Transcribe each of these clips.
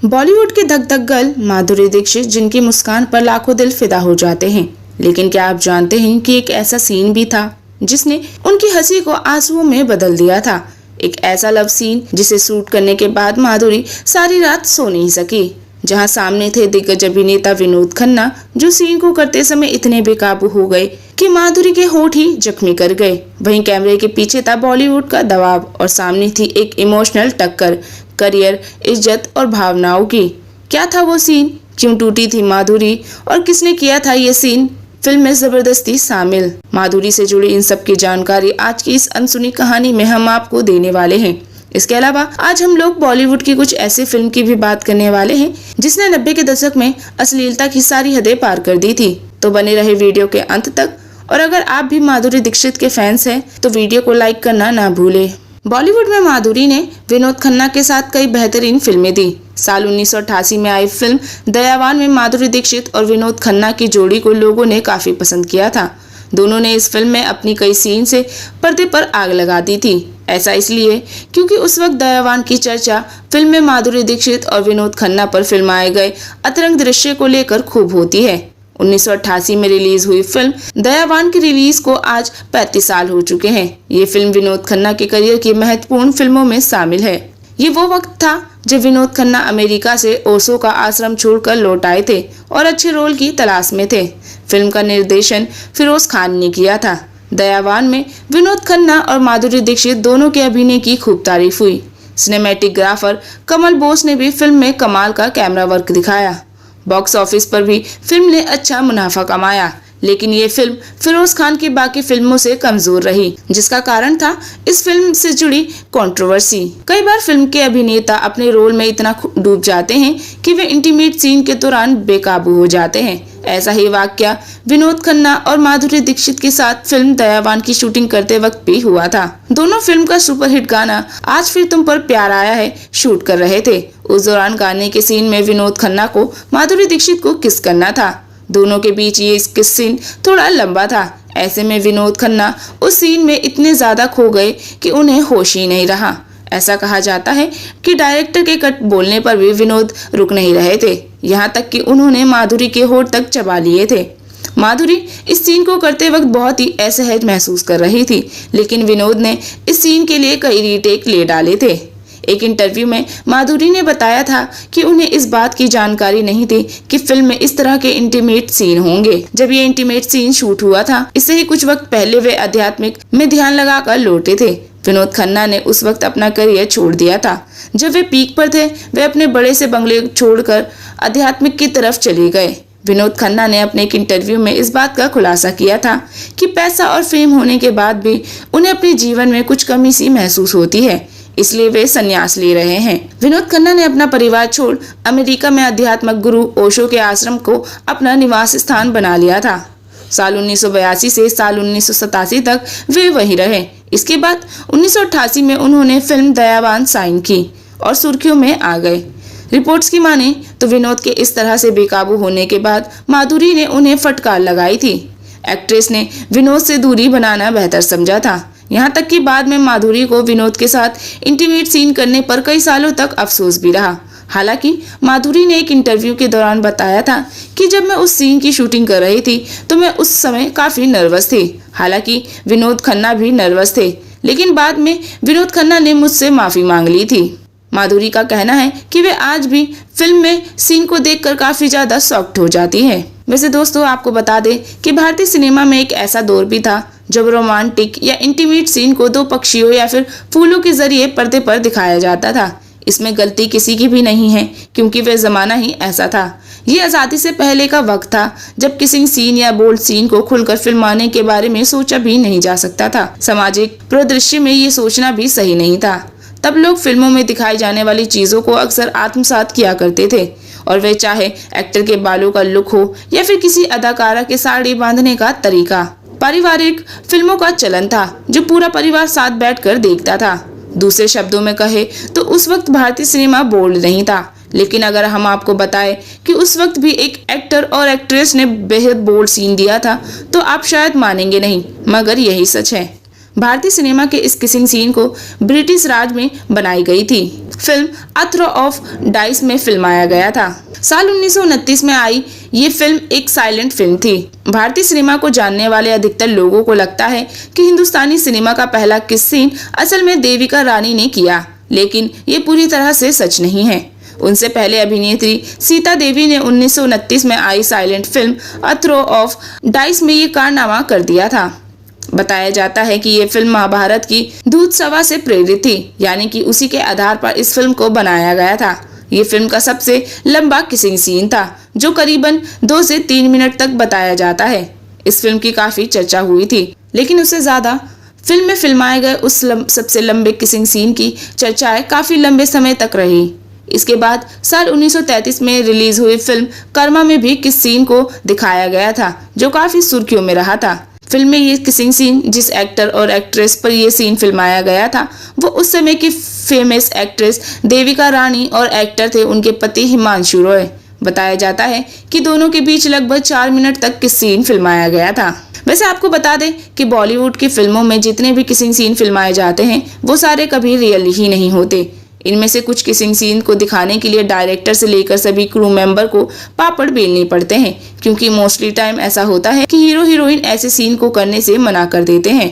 बॉलीवुड की धक धक गर्ल माधुरी दीक्षित, जिनकी मुस्कान पर लाखों दिल फिदा हो जाते हैं। लेकिन क्या आप जानते हैं कि एक ऐसा सीन भी था जिसने उनकी हंसी को आंसुओं में बदल दिया था। एक ऐसा लव सीन जिसे शूट करने के बाद माधुरी सारी रात सो नहीं सकी। जहां सामने थे दिग्गज अभिनेता विनोद खन्ना, जो सीन को करते समय इतने बेकाबू हो गए कि माधुरी के होठ ही जख्मी कर गए। वहीं कैमरे के पीछे था बॉलीवुड का दबाव और सामने थी एक इमोशनल टक्कर, करियर, इज्जत और भावनाओं की। क्या था वो सीन, क्यों टूटी थी माधुरी और किसने किया था ये सीन फिल्म में जबरदस्ती शामिल? माधुरी से जुड़ी इन सब की जानकारी आज की इस अनसुनी कहानी में हम आपको देने वाले हैं। इसके अलावा आज हम लोग बॉलीवुड की कुछ ऐसी फिल्म की भी बात करने वाले हैं जिसने 90 के दशक में अश्लीलता की सारी हदें पार कर दी थी। तो बने रहे वीडियो के अंत तक, और अगर आप भी माधुरी दीक्षित के फैंस हैं तो वीडियो को लाइक करना ना भूले। बॉलीवुड में माधुरी ने विनोद खन्ना के साथ कई बेहतरीन फिल्में दी। साल 1988 में आई फिल्म दयावान में माधुरी दीक्षित और विनोद खन्ना की जोड़ी को लोगों ने काफी पसंद किया था। दोनों ने इस फिल्म में अपनी कई सीन से पर्दे पर आग लगा दी थी। ऐसा इसलिए क्योंकि उस वक्त दयावान की चर्चा फिल्म में माधुरी दीक्षित और विनोद खन्ना पर फिल्माए गए अतरंग दृश्य को लेकर खूब होती है। 1988 में रिलीज हुई फिल्म दयावान की रिलीज को आज 35 साल हो चुके हैं। ये फिल्म विनोद खन्ना के करियर की महत्वपूर्ण फिल्मों में शामिल है। ये वो वक्त था जब विनोद खन्ना अमेरिका से ओशो का आश्रम छोड़कर लौट आए थे और अच्छे रोल की तलाश में थे। फिल्म का निर्देशन फिरोज खान ने किया था। दयावान में विनोद खन्ना और माधुरी दीक्षित दोनों के अभिनय की खूब तारीफ हुई। सिनेमैटोग्राफर कमल बोस ने भी फिल्म में कमाल का कैमरा वर्क दिखाया। बॉक्स ऑफिस पर भी फिल्म ने अच्छा मुनाफा कमाया, लेकिन ये फिल्म फिरोज खान की बाकी फिल्मों से कमजोर रही, जिसका कारण था इस फिल्म से जुड़ी कंट्रोवर्सी। कई बार फिल्म के अभिनेता अपने रोल में इतना डूब जाते हैं कि वे इंटीमेट सीन के दौरान बेकाबू हो जाते हैं। ऐसा ही वाकया विनोद खन्ना और माधुरी दीक्षित के साथ फिल्म दयावान की शूटिंग करते वक्त भी हुआ था। दोनों फिल्म का सुपरहिट गाना आज फिर तुम पर प्यार आया है शूट कर रहे थे। उस दौरान गाने के सीन में विनोद खन्ना को माधुरी दीक्षित को किस करना था। दोनों के बीच ये किस सीन थोड़ा लंबा था। ऐसे में विनोद खन्ना उस सीन में इतने ज्यादा खो गए कि उन्हें होश ही नहीं रहा। ऐसा कहा जाता है कि डायरेक्टर के कट बोलने पर भी विनोद रुक नहीं रहे थे, यहाँ तक कि उन्होंने माधुरी के होठ तक चबा लिए थे। माधुरी इस सीन को करते वक्त बहुत ही असहज महसूस कर रही थी, लेकिन विनोद ने इस सीन के लिए कई रीटेक ले डाले थे। एक इंटरव्यू में माधुरी ने बताया था कि उन्हें इस बात की जानकारी नहीं थी कि फिल्म में इस तरह के इंटीमेट सीन होंगे। जब ये इंटीमेट सीन शूट हुआ था, इससे ही कुछ वक्त पहले वे आध्यात्मिक में ध्यान लगाकर लौटे थे। विनोद खन्ना ने उस वक्त अपना करियर छोड़ दिया था। जब वे पीक पर थे, वे अपने बड़े से बंगले छोड़कर आध्यात्मिक की तरफ चले गए। विनोद खन्ना ने अपने एक इंटरव्यू में इस बात का खुलासा किया था कि पैसा और फेम होने के बाद भी उन्हें अपने जीवन में कुछ कमी सी महसूस होती है, इसलिए वे संन्यास ले रहे हैं। विनोद खन्ना ने अपना परिवार छोड़ अमेरिका में आध्यात्मिक गुरु ओशो के आश्रम को अपना निवास स्थान बना लिया था। साल 1982 से साल 1987 तक वे वहीं रहे। इसके बाद 1988 में उन्होंने फिल्म दयावान साइन की और सुर्खियों में आ गए। रिपोर्ट्स की माने तो विनोद के इस तरह से बेकाबू होने के बाद माधुरी ने उन्हें फटकार लगाई थी। एक्ट्रेस ने विनोद से दूरी बनाना बेहतर समझा था। यहाँ तक कि बाद में माधुरी को विनोद के साथ इंटीमेट सीन करने पर कई सालों तक अफसोस भी रहा। हालांकि माधुरी ने एक इंटरव्यू के दौरान बताया था कि जब मैं उस सीन की शूटिंग कर रही थी तो मैं उस समय काफी नर्वस थी। हालांकि विनोद खन्ना भी नर्वस थे, लेकिन बाद में विनोद खन्ना ने मुझसे माफी मांग ली थी। माधुरी का कहना है कि वे आज भी फिल्म में सीन को देखकर काफी ज्यादा शॉक्ड हो जाती है। वैसे दोस्तों, आपको बता दें कि भारतीय सिनेमा में एक ऐसा दौर भी था जब रोमांटिक या इंटीमेट सीन को दो पक्षियों या फिर फूलों के जरिए पर्दे पर दिखाया जाता था। इसमें गलती किसी की भी नहीं है, क्योंकि वह जमाना ही ऐसा था। ये आजादी से पहले का वक्त था जब किसी सीन या बोल्ड सीन को खुलकर फिल्माने के बारे में सोचा भी नहीं जा सकता था। सामाजिक परिदृश्य में ये सोचना भी सही नहीं था। तब लोग फिल्मों में दिखाई जाने वाली चीजों को अक्सर आत्मसात किया करते थे, और वे चाहे एक्टर के बालों का लुक हो या फिर किसी अदाकारा के साड़ी बांधने का तरीका। पारिवारिक फिल्मों का चलन था जो पूरा परिवार साथ बैठकर देखता था। दूसरे शब्दों में कहे तो उस वक्त भारतीय सिनेमा बोल्ड नहीं था, लेकिन अगर हम आपको बताएं कि उस वक्त भी एक एक्टर और एक्ट्रेस ने बेहद बोल्ड सीन दिया था तो आप शायद मानेंगे नहीं, मगर यही सच है। भारतीय सिनेमा के इस किसिंग सीन को ब्रिटिश राज में बनाई गई थी। Film a throw of dice में फिल्माया गया था। साल 1929 में आई ये फिल्म एक साइलेंट फिल्म थी। भारतीय सिनेमा को जानने वाले अधिकतर लोगों को लगता है कि हिंदुस्तानी सिनेमा का पहला किस सीन असल में देविका रानी ने किया, लेकिन ये पूरी तरह से सच नहीं है। उनसे पहले अभिनेत्री सीता देवी ने 1929 में आई silent film a throw of dice में ये कारनामा कर दिया था। बताया जाता है कि ये फिल्म महाभारत की दूधसवा से प्रेरित थी, यानी कि उसी के आधार पर इस फिल्म को बनाया गया था। ये फिल्म का सबसे लंबा किसिंग सीन था, जो करीबन 2 से 3 मिनट तक बताया जाता है। इस फिल्म की काफी चर्चा हुई थी, लेकिन उससे ज्यादा फिल्म में फिल्माए गए उस सबसे लंबे किसिंग सीन की चर्चाएं काफी लंबे समय तक रही। इसके बाद साल 1933 में रिलीज हुई फिल्म कर्मा में भी किस सीन को दिखाया गया था, जो काफी सुर्खियों में रहा था। फिल्म में ये किसिंग सीन, जिस एक्टर और एक्ट्रेस पर यह सीन फिल्माया गया था, वो उस समय की फेमस एक्ट्रेस देविका रानी और एक्टर थे उनके पति हिमांशु रॉय। बताया जाता है कि दोनों के बीच लगभग 4 मिनट तक किस सीन फिल्माया गया था। वैसे आपको बता दें कि बॉलीवुड की फिल्मों में जितने भी किसिंग सीन फिल्माए जाते हैं वो सारे कभी रियल ही नहीं होते। इनमें से कुछ किसिंग सीन को दिखाने के लिए डायरेक्टर से लेकर सभी क्रू मेंबर को पापड़ बेलने पड़ते हैं, क्योंकि मोस्टली टाइम ऐसा होता है कि हीरो हीरोइन ऐसे सीन को करने से मना कर देते हैं।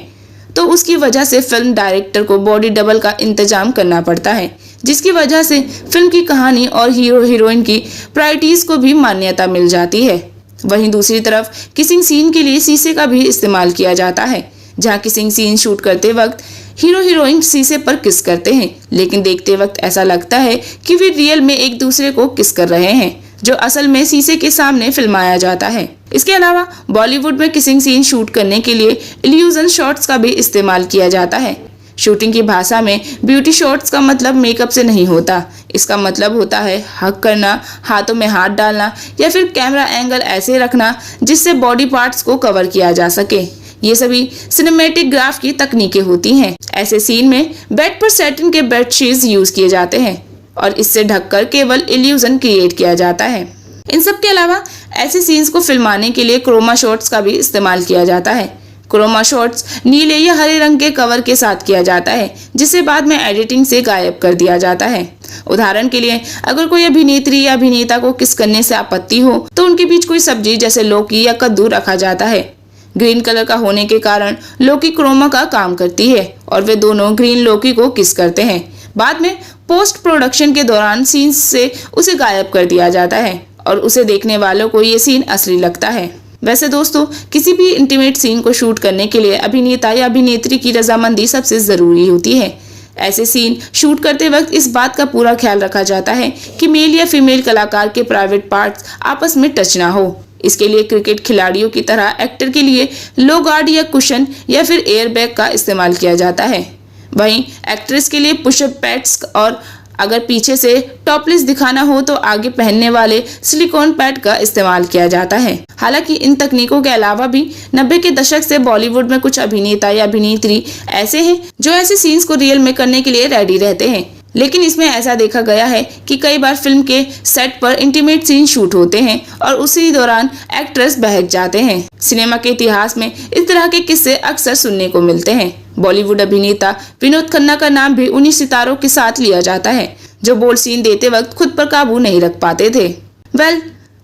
तो उसकी वजह से फिल्म डायरेक्टर को बॉडी डबल का इंतजाम करना पड़ता है, जिसकी वजह से फिल्म की कहानी और हीरो हीरोइन की प्रायोरिटीज को भी मान्यता मिल जाती है। वहीं दूसरी तरफ किसिंग सीन के लिए शीशे का भी इस्तेमाल किया जाता है, जहां किसिंग सीन शूट करते वक्त हीरो हीरोइन शीशे पर किस करते हैं, लेकिन देखते वक्त ऐसा लगता है कि वे रियल में एक दूसरे को किस कर रहे हैं, जो असल में शीशे के सामने फिल्माया जाता है। इसके अलावा बॉलीवुड में किसिंग सीन शूट करने के लिए इल्यूजन शॉट्स का भी इस्तेमाल किया जाता है। शूटिंग की भाषा में ब्यूटी शॉट्स का मतलब मेकअप से नहीं होता। इसका मतलब होता है हक करना, हाथों में हाथ डालना या फिर कैमरा एंगल ऐसे रखना जिससे बॉडी पार्ट्स को कवर किया जा सके। ये सभी सिनेमैटिक ग्राफ की तकनीकें होती हैं। ऐसे सीन में बेड पर सैटिन के बेडशीट्स यूज किए जाते हैं और इससे ढककर केवल इल्यूजन क्रिएट किया जाता है। इन सब के अलावा ऐसे सीन्स को फिल्माने के लिए क्रोमा शॉट्स का भी इस्तेमाल किया जाता है। क्रोमा शॉट्स नीले या हरे रंग के कवर के साथ किया जाता है, जिसे बाद में एडिटिंग से गायब कर दिया जाता है। उदाहरण के लिए, अगर कोई अभिनेत्री या अभिनेता को किस करने से आपत्ति हो तो उनके बीच कोई सब्जी जैसे लौकी या कद्दू रखा जाता है। ग्रीन कलर का होने के कारण लौकी क्रोमा का काम करती है और वे दोनों ग्रीन लौकी को किस करते हैं। बाद में पोस्ट प्रोडक्शन के दौरान सीन से उसे गायब कर दिया जाता है और उसे देखने वालों को ये सीन असली लगता है। वैसे दोस्तों, किसी भी इंटीमेट सीन को शूट करने के लिए अभिनेता या अभिनेत्री की रजामंदी सबसे जरूरी होती है। ऐसे सीन शूट करते वक्त इस बात का पूरा ख्याल रखा जाता है कि मेल या फीमेल कलाकार के प्राइवेट पार्ट्स आपस में टच ना हो। इसके लिए क्रिकेट खिलाड़ियों की तरह एक्टर के लिए लो गार्ड या कुशन या फिर एयर बैग का इस्तेमाल किया जाता है। वहीं एक्ट्रेस के लिए पुशअप पैड्स और अगर पीछे से टॉपलेस दिखाना हो तो आगे पहनने वाले सिलिकॉन पैड का इस्तेमाल किया जाता है। हालांकि इन तकनीकों के अलावा भी 90 के दशक से बॉलीवुड में कुछ अभिनेता या अभिनेत्री ऐसे हैं जो ऐसे सीन्स को रियल में करने के लिए रेडी रहते हैं। लेकिन इसमें ऐसा देखा गया है कि कई बार फिल्म के सेट पर इंटीमेट सीन शूट होते हैं और उसी दौरान एक्ट्रेस बहक जाते हैं। सिनेमा के इतिहास में इस तरह के किस्से अक्सर सुनने को मिलते हैं। बॉलीवुड अभिनेता विनोद खन्ना का नाम भी उन्हीं सितारों के साथ लिया जाता है जो बोल्ड सीन देते वक्त खुद पर काबू नहीं रख पाते थे।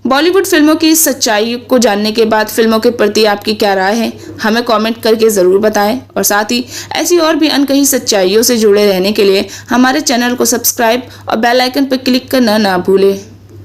बॉलीवुड फिल्मों की सच्चाई को जानने के बाद फिल्मों के प्रति आपकी क्या राय है, हमें कमेंट करके ज़रूर बताएं और साथ ही ऐसी और भी अनकही सच्चाइयों से जुड़े रहने के लिए हमारे चैनल को सब्सक्राइब और बेल आइकन पर क्लिक करना ना भूलें।